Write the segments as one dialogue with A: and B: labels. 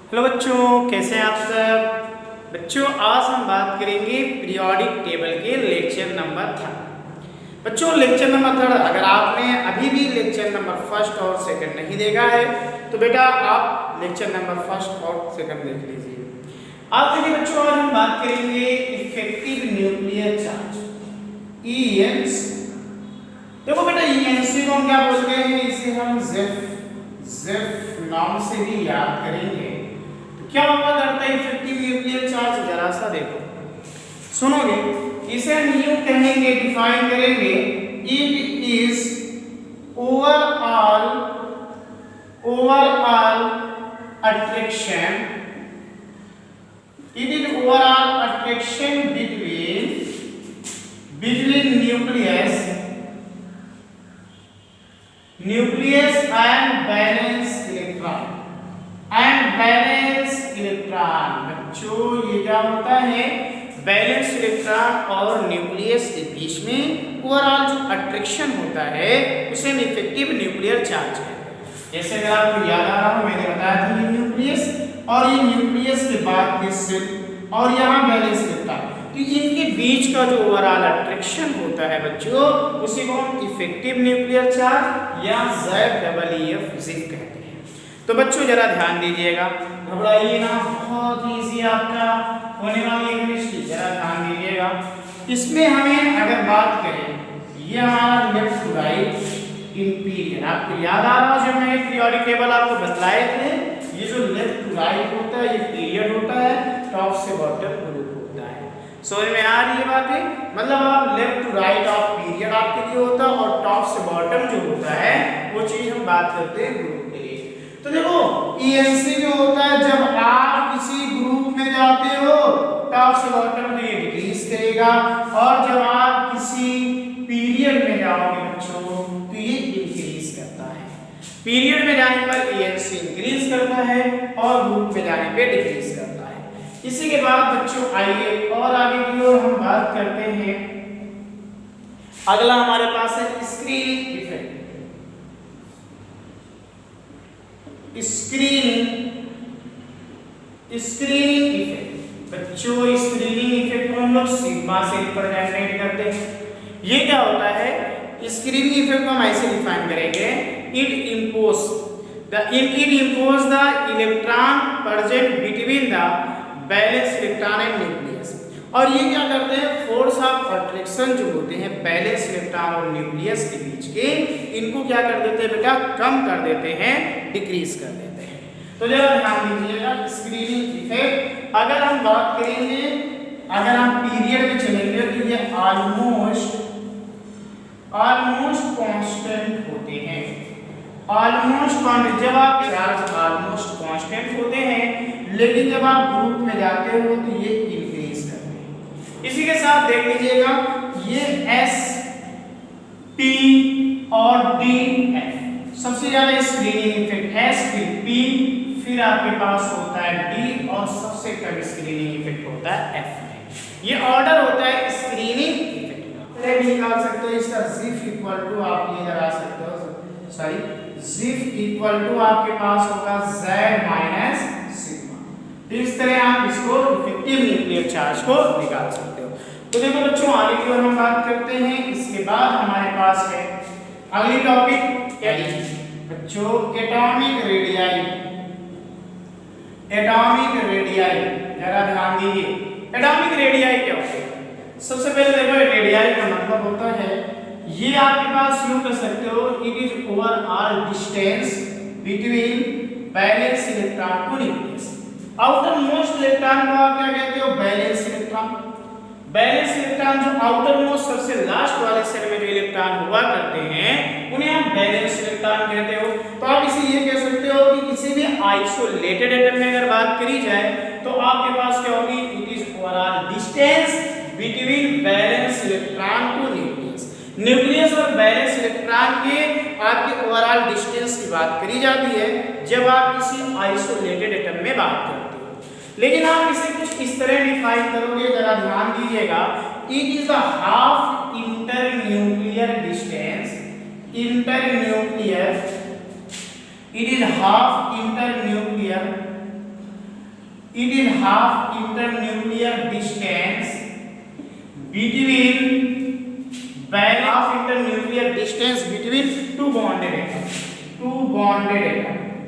A: Hello बच्चों, कैसे हैं आप सब। बच्चों आज हम बात करेंगे पीरियोडिक टेबल के लेक्चर नंबर 3। बच्चों लेक्चर नंबर 3 अगर आपने अभी भी लेक्चर नंबर 1 और 2 नहीं देखा है तो बेटा आप लेक्चर नंबर 1 और 2 देख लीजिए। आज देखिए बच्चों, आज हम बात करेंगे इफेक्टिव न्यूक्लियर चार्ज ENC। देखो बेटा ENC को हम क्या बोलते हैं, इसे हम जेफ नाम से भी याद करेंगे। क्या हुआ करता है इफेक्टिव न्यूक्लियर चार्ज, जरा सा देखो सुनोगे। इसे हम यूं कहेंगे, डिफाइन करेंगे, it is overall attraction, it is overall attraction between nucleus and balance electron. बच्चों ये क्या होता है, बैलेंस इलेक्ट्रॉन और न्यूक्लियस के बीच में ओवरऑल जो अट्रैक्शन होता है उसे हम इफेक्टिव न्यूक्लियर चार्ज कहते हैं। जैसे अगर आपको याद आ रहा हो, मैंने बताया था ये न्यूक्लियस और ये न्यूक्लियस के बाद ये सेल और यहाँ बैलेंस इलेक्ट्रॉन, तो इनके बीच का जो ओवरऑल अट्रैक्शन होता है बच्चों उसी को हम इफेक्टिव न्यूक्लियर चार्ज या ZEEF कहते हैं। तो बच्चों जरा ध्यान दीजिएगा, घबराइए ना, बहुत इजी आपका होने वाली है केमिस्ट्री, जरा ध्यान दीजिएगा। इसमें हमें अगर बात करें, ये हमारा left to right in period, आपको याद आ रहा है जब मैंने पीरियोडिक टेबल आपको बतलाए थे, ये जो लेफ्ट टू राइट होता है ये पीरियड होता है, टॉप से बॉटम ग्रुप होता है। समझ में आ रही है बातें, मतलब आप left to right of period आपके लिए होता है और टॉप से बॉटम जो होता है वो चीज हम बात करते हैं ग्रुप के लिए। तो देखो ENC जो होता है, जब आप किसी ग्रुप में जाते हो टॉप से बॉटम तो ये डिक्रीज करेगा, और जब आप किसी पीरियड में जाओगे बच्चों तो ये इंक्रीज करता है। पीरियड में जाने पर ENC इंक्रीज करता है और ग्रुप में जाने पे डिक्रीज करता है। इसी के बाद बच्चों आइए और आगे की ओर हम बात करते हैं। अगला हमारे पास है स्क्रीनिंग इफेक्ट। स्क्रीनिंग इफेक्ट बच्चों, स्क्रीनिंग इफेक्ट को हम लोग सिग्मा से रिप्रेजेंट करते हैं। ये क्या होता है, स्क्रीनिंग इफेक्ट को हम ऐसे डिफाइन करेंगे, it impose the electron present between the balance electron and nucleus. और ये क्या करते हैं, फोर्स ऑफ अट्रैक्शन जो होते हैं बैलेंस इलेक्ट्रॉन और न्यूक्लियस के बीच के, इनको क्या कर देते हैं बेटा, कम कर देते हैं, डिक्रीज कर देते हैं। तो जरा ध्यान दीजिएगा, स्क्रीनिंग इफेक्ट अगर हम बात करेंगे, अगर हम पीरियड में चलेंगे तो ये ऑलमोस्ट कांस्टेंट होते हैं। जब आप चार्ज ऑलमोस्ट कांस्टेंट होते हैं, लेकिन जब आप ग्रुप में जाते हो तो ये इंक्रीज करते हैं। इसी के साथ देख लीजिएगा, ये S P और D F सबसे ज्यादा स्क्रीनिंग इफेक्ट S फिर P फिर आपके पास होता है D और सबसे कम स्क्रीनिंग इफेक्ट होता है F में। ये ऑर्डर होता है स्क्रीनिंग इफेक्ट का। निकाल सकते हो इसका ZIF इक्वल टू, आप ये लगा सकते हो, सॉरी ZIF इक्वल टू आपके पास होगा Z माइनस सिग्मा। तो इस तरह आप इसको इफेक्टिव न्यूक्लियर चार्ज को निकाल सकते हो। तो देखो बच्चों आगे की ओर हम बात करते हैं। इसके बाद हमारे पास है अगली टॉपिक बच्चों एटॉमिक रेडियाई। जरा ध्यान दीजिए, एटॉमिक रेडियाई क्या होता है। सबसे पहले देखो रेडियाई का मतलब होता है, ये आपके पास यूं कर सकते हो, it is overall distance between valence electron to nucleus. Outer most electron को आप क्या कहते हो, बैलेंस इलेक्ट्रॉन। बैलेंस इलेक्ट्रॉन जो आउटर मोस्ट सबसे लास्ट वाले सेल में जो इलेक्ट्रॉन हुआ करते हैं उन्हें आप बैलेंस इलेक्ट्रॉन कहते हो। तो आप इसे ये कह सकते हो कि किसी भी आइसोलेटेड एटम में अगर बात करी जाए तो आपके पास क्या होगी, it is overall distance between valence electron to nucleus. Nucleus और बैलेंस इलेक्ट्रॉन के आपके ओवरऑल डिस्टेंस की बात करी जाती है जब आप किसी आइसोलेटेड एटम में बात करते हो। लेकिन आप इसे कुछ इस तरह डिफाइन करोगे, जरा ध्यान दीजिएगा, it is the half internuclear distance, it is half internuclear it is half internuclear distance between half internuclear distance between two bonded atoms.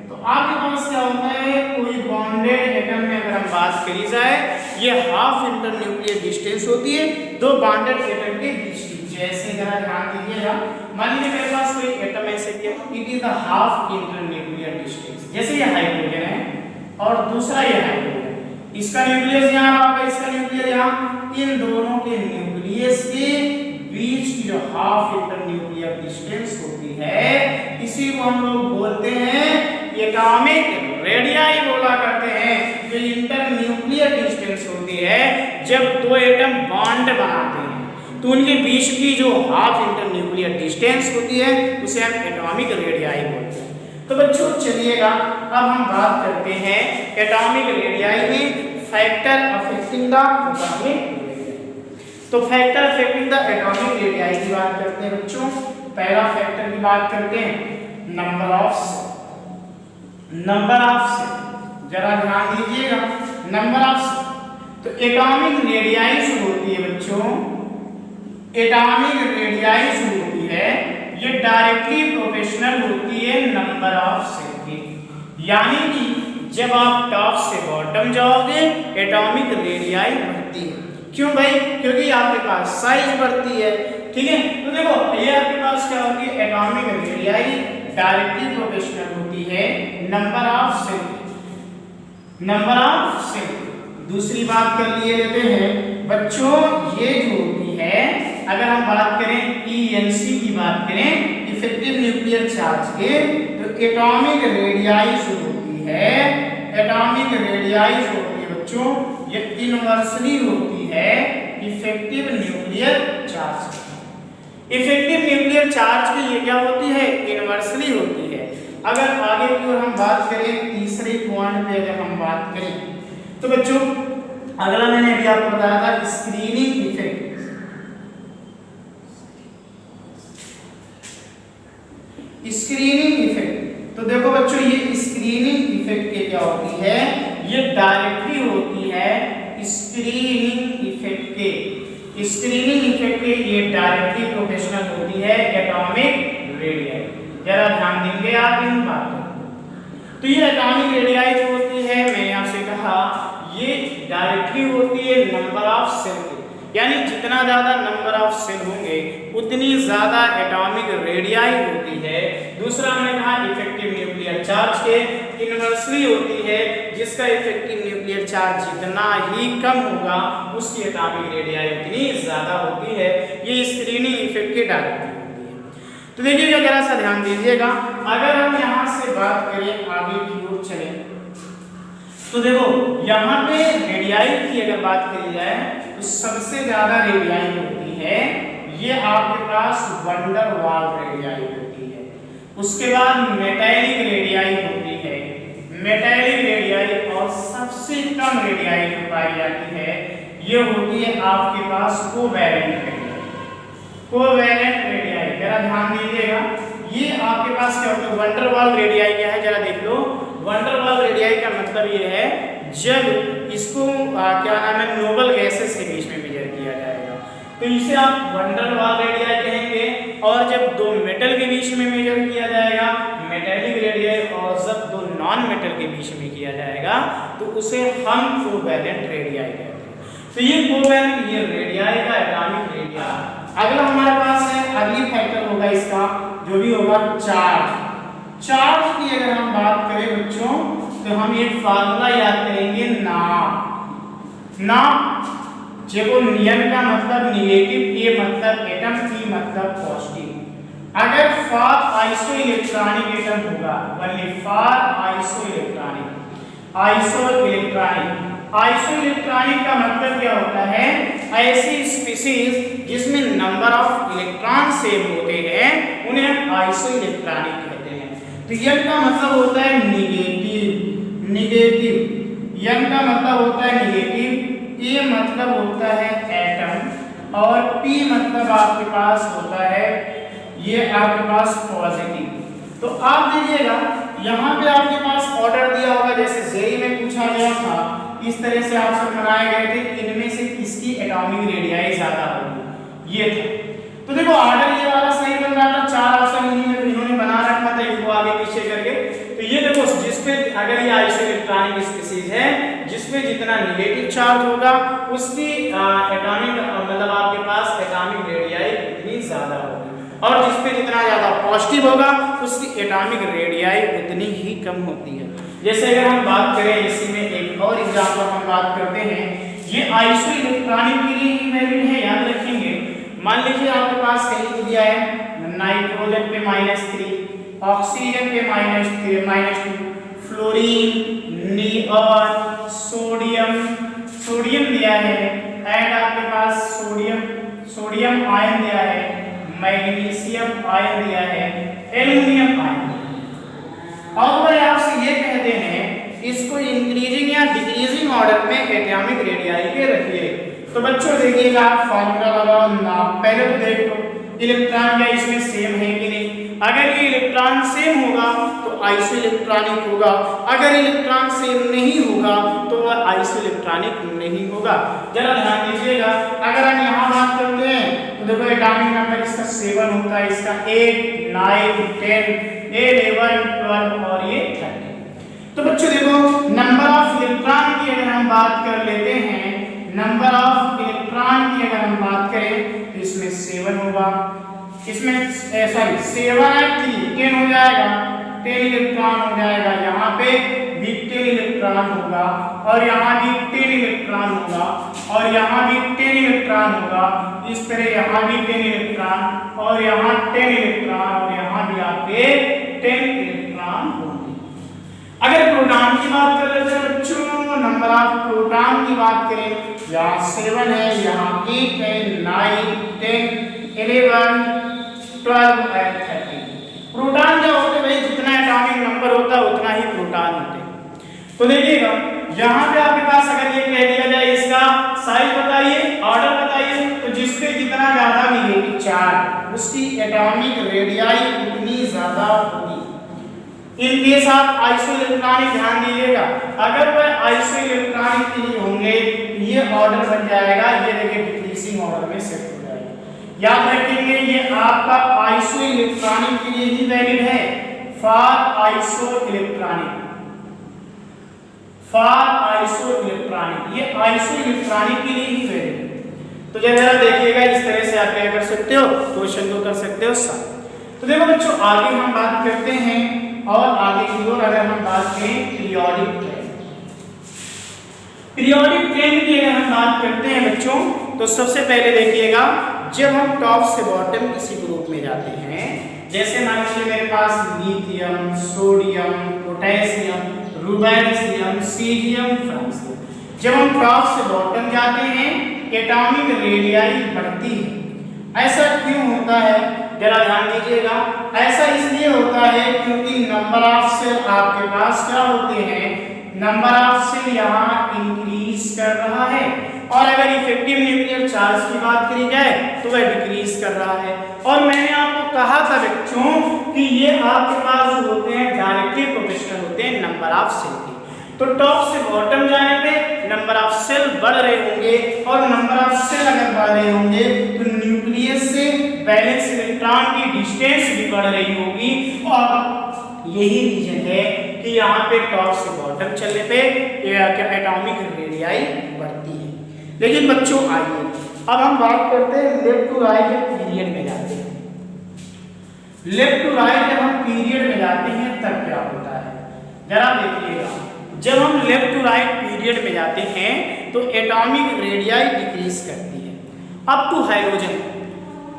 A: तो आपके पास क्या होता है, कोई बॉन्डेड एटम में अगर हम बात करी जाए, ये हाफ इंटरन्यूक्लियर डिस्टेंस होती है दो बॉन्डेड एटम के बीच की। जैसे जरा ध्यान दीजिएगा, मान लीजिए मेरे पास कोई एटम ऐसे दिया, it is the half internuclear distance. जैसे ये हाइड्रोजन है और दूसरा ये हाइड्रोजन, इसका न्यूक्लियस यहाँ होगा, इसका न्यूक्लियस यहाँ, इन दोनों के न्यूक्लियस के बीच की जो हाफ इंटरन्यूक्लियर डिस्टेंस होती है, इसी को हम लोग बोलते हैं एटॉमिक रेडियाई बोला करते हैं। जो इंटरन्यूक्लियर डिस्टेंस होती है, जब दो एटम बॉन्ड बनाते हैं तो उनके बीच की जो हाफ इंटरन्यूक्लियर डिस्टेंस होती है उसे हम एटॉमिक रेडियाई बोलते हैं। तो बच्चों चलिएगा, अब हम बात करते हैं एटॉमिक रेडियाई में फैक्टर अफेक्टिंग द एटॉमिक। तो factor affecting the atomic radii की बात करते हैं बच्चों। पहला फैक्टर की बात करते हैं, नंबर ऑफ सेल। जरा ध्यान दीजिएगा, नंबर ऑफ सेल। तो एटॉमिक रेडियाई जो होती है बच्चों, एटॉमिक रेडियाई जो होती है, ये डायरेक्टली प्रोपोर्शनल होती है नंबर ऑफ सेल की। यानी कि जब आप टॉप से बॉटम जाओगे एटॉमिक रेडियाई बढ़ती है। क्यों भाई? क्योंकि आपके पास साइज बढ़ती है, ठीक है। तो देखो ये आपके पास क्या होती है, एटॉमिक रेडियाई डायरेक्टली प्रोपोर्शनल होती है नंबर ऑफ सेल। दूसरी बात कर लिए लेते हैं बच्चों, ये जो होती है, अगर हम बात करें ENC की बात करें, इफेक्टिव न्यूक्लियर चार्ज के, तो एटॉमिक रेडियाई जो होती है, एटॉमिक रेडियाई जो होती है बच्चों, ये इनवर्सली होती है effective nuclear charge. Effective nuclear charge की ये क्या होती है, इनवर्सली होती है। अगर आगे की ओर हम बात करें, तीसरे पॉइंट पे अगर हम बात करें, तो बच्चों अगला मैंने अभी आपको बताया था स्क्रीनिंग इफेक्ट। स्क्रीनिंग इफेक्ट, तो देखो बच्चों ये स्क्रीनिंग इफेक्ट के क्या होती है, ये डायरेक्टली होती है स्क्रीनिंग इफेक्ट के। स्क्रीनिंग इफेक्ट के ये डायरेक्टली प्रोपोर्शनल होती है एटॉमिक रेडियाई। जरा ध्यान देंगे आप इन बातों को। तो ये एटॉमिक रेडियाई जो होती है, मैंने आपसे कहा ये डायरेक्टली होती है नंबर ऑफ सेल के, यानी जितना ज्यादा नंबर ऑफ सेल होंगे उतनी ज्यादा एटॉमिक रेडियाई होती है। दूसरा मैंने कहा इफेक्टिव न्यूक्लियर चार्ज के इनवर्सली होती है, जिसका इफेक्टिव न्यूक्लियर चार्ज जितना ही कम होगा उसकी एटॉमिक रेडियाई उतनी ज्यादा होती है। ये स्क्रीनिंग इफेक्ट के डायरेक्टली होती है। तो देखिएगा, जरा सा ध्यान दीजिएगा, अगर हम यहाँ से बात करें आगे की ओर चले, तो देखो यहाँ पे रेडियाई की अगर बात करी जाए तो सबसे ज्यादा रेडियाई होती है, ये आपके पास वंडर वाल रेडियाई होती है। उसके बाद मेटैलिक रेडियाई होती है, मेटैलिक रेडियाई, और सबसे कम रेडियाई जो पाई जाती है ये होती है आपके पास कोवैलेंट रेडियाई। कोवैलेंट रेडियाई, जरा ध्यान दीजिएगा, ये आपके पास क्या होता है, वंडर वाल रेडियाई क्या है जरा देख लो। वंडर वाल रेडियाई का मतलब ये है जब इसको क्या नाम है, नोबल गैसेस के बीच में मेजर किया जाएगा तो इसे आप वंडर वाल रेडियाई कहेंगे। और जब दो मेटल के बीच में मेजर किया जाएगा मेटैलिक रेडियाई, और जब दो नॉन मेटल के बीच में किया जाएगा तो उसे हम कोवैलेंट रेडियाई कहते हैं। तो ये कोवैलेंट, ये रेडियाई का एटॉमिक रेडियाई। अगला हमारे पास है, अगली फैक्टर होगा इसका जो भी होगा चार्ज। चार्ज की अगर हम बात करें बच्चों तो हम एक फार्मूला याद करेंगे, नाप जेको नियन का मतलब निगेटिव, ए मतलब एटम, पी मतलब पॉजिटिव। अगर फॉर आइसोइलेक्ट्रॉनिक एटम होगा, ओनली फॉर आइसोइलेक्ट्रॉनिक का मतलब क्या होता है, ऐसी स्पीशीज जिसमें नंबर ऑफ इलेक्ट्रॉन सेम होते हैं उन्हें हम आइसोइलेक्ट्रॉनिक कहते हैं। तो एन का मतलब होता है निगेटिव, एन का मतलब होता है निगेटिव, ए मतलब होता है एटम, और पी मतलब आपके पास होता है ये आपके पास पॉजिटिव। तो आप देखिएगा यहाँ पे आपके पास ऑर्डर दिया होगा, जैसे जेई में पूछा गया था इस तरह से ऑप्शन बनाए गए थे, इनमें से किसकी एटॉमिक रेडियाई ज्यादा होगी, ये था। तो देखो ऑर्डर ये वाला सही बन रहा था, 4 ऑप्शन इन्होंने बना रखा था इसको आगे पीछे करके। तो ये देखो जिसपे अगर ये आइसोइलेक्ट्रॉनिक स्पीशीज है जिसपे जितना नेगेटिव चार्ज होगा उसकी एटॉमिक मतलब आपके पास एटॉमिक रेडियाई उतनी ज्यादा होगी, और जिसपे जितना ज्यादा पॉजिटिव होगा उसकी एटॉमिक रेडियाई उतनी ही कम होती है। जैसे अगर हम बात करें इसी में एक और एग्जांपल हम बात करते हैं, ये आइसोइलेक्ट्रॉनिक के लिए ही वैलिड है, याद रखेंगे। मान लीजिए आपके पास कहीं दिया है नाइट्रोजन पे -3, ऑक्सीजन पे -2, फ्लोरीन, नियॉन, सोडियम दिया है, एंड आपके पास सोडियम आयन दिया है, मैग्नीशियम आयन दिया है, एल्युमिनियम आयन। और वह आपसे ये कहते हैं इसको इंक्रीजिंग या डिक्रीजिंग ऑर्डर में एटॉमिक रेडियाई के रखिए। तो बच्चों देखिएगा आप फॉर्मूला लगाओ ना, पहले तो देख लो इलेक्ट्रॉन क्या इसमें सेम है कि नहीं। अगर ये इलेक्ट्रॉन सेम होगा तो आइसोइलेक्ट्रॉनिक होगा, अगर इलेक्ट्रॉन सेम नहीं होगा तो वह आइसोइलेक्ट्रॉनिक नहीं होगा। जरा ध्यान दीजिएगा, अगर हम यहाँ बात करते हैं तो देखो एटॉमिक नंबर इसका 7 होता है, इसका 8, 9, 10, 11, 12 और ये 13। तो बच्चों देखो नंबर ऑफ इलेक्ट्रॉन की अगर हम बात कर लेते हैं, नंबर ऑफ इलेक्ट्रॉन की अगर हम बात करें तो इसमें 7 होगा, इसमें सॉरी 7 है 3 10 हो जाएगा, 10 इलेक्ट्रॉन हो जाएगा, यहाँ पे भी 10 इलेक्ट्रॉन होगा, और यहाँ भी 10 इलेक्ट्रॉन होगा, और यहाँ भी 10 इलेक्ट्रॉन होगा, इस तरह यहाँ भी 10 इलेक्ट्रॉन, और यहाँ 10 इलेक्ट्रॉन, और यहाँ भी आपके 10 इलेक्ट्रॉन होंगे। अगर प्रोटॉन की बात कर लेते हैं बच्चों, नंबर ऑफ प्रोटॉन की बात करें, यहाँ 7 है, यहाँ 8 है, 9, 10, 11, 12 और 13। प्रोटॉन क्या होते हैं भाई, जितना एटॉमिक नंबर होता है उतना ही प्रोटॉन होते हैं। तो देखिएगा यहाँ पे आपके पास अगर ये कह दिया जाए इसका साइज बताइए, ऑर्डर बताइए, तो जिसपे जितना ज्यादा नेगेटिव चार्ज उसकी एटॉमिक रेडियाई उतनी ज्यादा होगी। इन केस आप आइसोइलेक्ट्रॉनिक ध्यान दीजिएगा, अगर वह आइसोइलेक्ट्रॉनिक के लिए होंगे ये ऑर्डर बन जाएगा, ये देखिए डिक्रीजिंग ऑर्डर में सेट हो जाएगा। याद रखेंगे ये आपका आइसोइलेक्ट्रॉनिक के लिए ही वैलिड है, फॉर आइसोइलेक्ट्रॉनिक, ये आइसोइलेक्ट्रॉनिक के लिए ही वैलिड है। तो जरा देखिएगा इस तरह से आप क्या कर सकते हो, क्वेश्चन को कर सकते हो सॉल्व। तो देखो बच्चों आगे हम बात करते हैं, और आगे की ओर अगर हम बात करें पीरियोडिक ट्रेंड की अगर हम बात करते हैं बच्चों, तो सबसे पहले देखिएगा जब हम टॉप से बॉटम किसी ग्रुप में जाते हैं, जैसे मान लीजिए मेरे पास lithium, sodium, potassium, rubidium, caesium, francium, जब हम टॉप से बॉटम जाते हैं एटॉमिक रेडियाई बढ़ती है। ऐसा क्यों होता है, जरा ध्यान दीजिएगा। ऐसा इसलिए होता है क्योंकि नंबर ऑफ सेल आपके पास क्या होते हैं, नंबर ऑफ सेल यहाँ इंक्रीज कर रहा है, और अगर इफेक्टिव न्यूक्लियर चार्ज की बात करी जाए तो वह डिक्रीज कर रहा है। और मैंने आपको कहा था बच्चों कि ये आपके पास होते हैं डायरेक्टली प्रोपोर्शनल होते हैं नंबर ऑफ सेल के। तो टॉप से बॉटम जाने पे नंबर ऑफ सेल बढ़ रहे होंगे, और नंबर ऑफ सेल अगर बढ़ रहे होंगे तो न्यूक्लियस से बैलेंस इलेक्ट्रॉन की डिस्टेंस भी बढ़ रही होगी, और यही रीजन है कि यहाँ पे टॉप से बॉटम चलने पे एटॉमिक रेडियाई बढ़ती है। लेकिन बच्चों आइए अब हम बात करते हैं लेफ्ट टू राइट जब पीरियड में जाते हैं। लेफ्ट टू राइट जब हम पीरियड में जाते हैं तब क्या होता है, जरा देखिएगा। जब हम लेफ्ट टू राइट पीरियड में जाते हैं तो एटॉमिक रेडियाई डिक्रीज करती है up to hydrogen.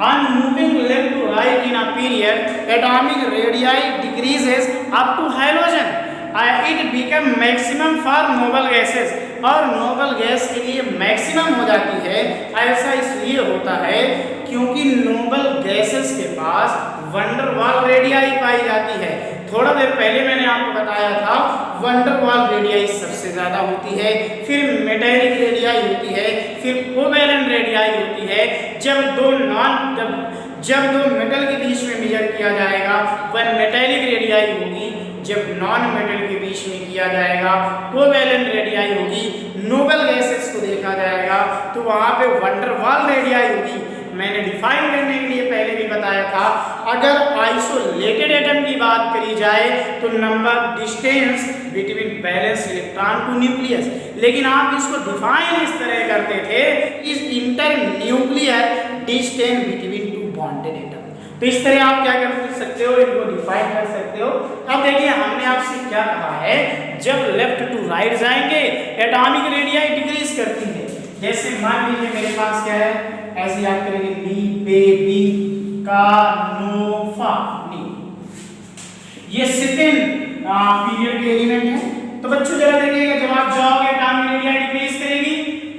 A: On moving left to right in a period, atomic radii decreases up to halogen. It become maximum for noble gases, और नोबल गैस के लिए maximum हो जाती है। ऐसा इसलिए होता है क्योंकि नोबल गैसेस के पास वंडर वाल रेडियाई पाई जाती है। थोड़ा देर पहले मैंने आपको बताया था वंडर वाल रेडियाई सबसे ज्यादा होती है, फिर मेटेलिक रेडियाई होती है, फिर कोवेलेंट रेडियाई होती है। जब दो मेटल के बीच में मेजर किया जाएगा वह मेटेलिक रेडियाई होगी, जब नॉन मेटल के बीच में किया जाएगा कोवेलेंट रेडियाई होगी। नोबल गैसेस को देखा जाएगा तो वहां पे वंडर वाल रेडियाई होगी। मैंने डिफाइन करने के लिए पहले भी बताया था, अगर आइसोलेटेड एटम की बात करी जाए तो number distance between valence electron to nucleus, लेकिन आप इसको डिफाइन इस तरह करते थे, इस inter nuclear distance between two bonded atom. तो इस तरह आप क्या कर सकते हो, इनको डिफाइन कर सकते हो। अब देखिए हमने आपसे क्या कहा है, जब लेफ्ट टू राइट जाएंगे एटॉमिक रेडियाई डिक्रीज करती है। जैसे मान लीजिए मेरे पास क्या है, ऐसे याद करेंगे बी बेबी का नोफा नी, ये सेकंड पीरियड के एलिमेंट है। तो बच्चों जरा देखिएगा, जब आप जाओगे एटॉमिक रेडियाई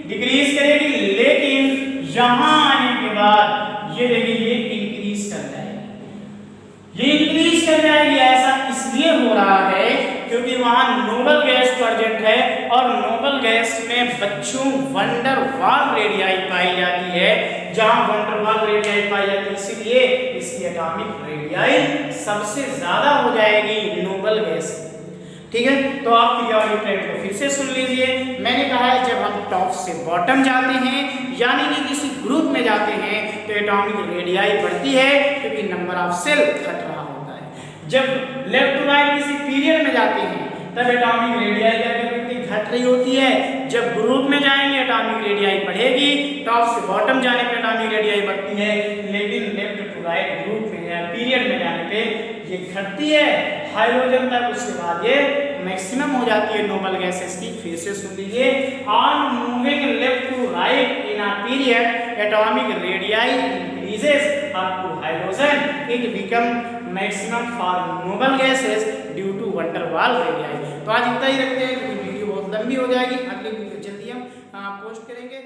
A: डिक्रीज करेगी, लेकिन यहां आने के बाद ये देखिए ये इंक्रीज कर जाएगी। ऐसा इसलिए हो रहा है क्योंकि वहां नोबल गैस प्रेजेंट है और नोबल गैस में बच्चों वंडर वाल रेडियाई पाई जाती है। जहां वंडर वाल रेडियाई पाई जाती है इसलिए इसकी एटॉमिक रेडियाई सबसे ज्यादा हो जाएगी नोबल गैस। ठीक है, तो आप पीरियोडिक टेबल को फिर से सुन लीजिए। मैंने कहा है जब हम टॉप से बॉटम जाते हैं यानी कि किसी ग्रुप में जाते हैं तो एटॉमिक रेडियाई बढ़ती है क्योंकि नंबर ऑफ सेल घट रहा होता है। जब लेफ्ट टू राइट किसी पीरियड में जाते हैं तब एटॉमिक रेडियाई क्या करती है, घट रही होती है। जब ग्रुप में जाएंगे एटॉमिक रेडियाई बढ़ेगी, टॉप से बॉटम जाने पे एटॉमिक रेडियाई बढ़ती है, लेकिन लेफ्ट टू राइट ग्रुप में या पीरियड में जाने पे ये घटती है हाइड्रोजन तक, उसके बाद ये मैक्सिमम हो जाती है नोबल गैसेस की। फिर से सुन लीजिए, on moving left to right in a period atomic radii increases up to hydrogen, it become maximum for noble gases due to van der Waals radii. तो आज इतना ही रखते हैं क्योंकि वीडियो बहुत लंबी हो जाएगी, अगली वीडियो जल्दी हम पोस्ट करेंगे।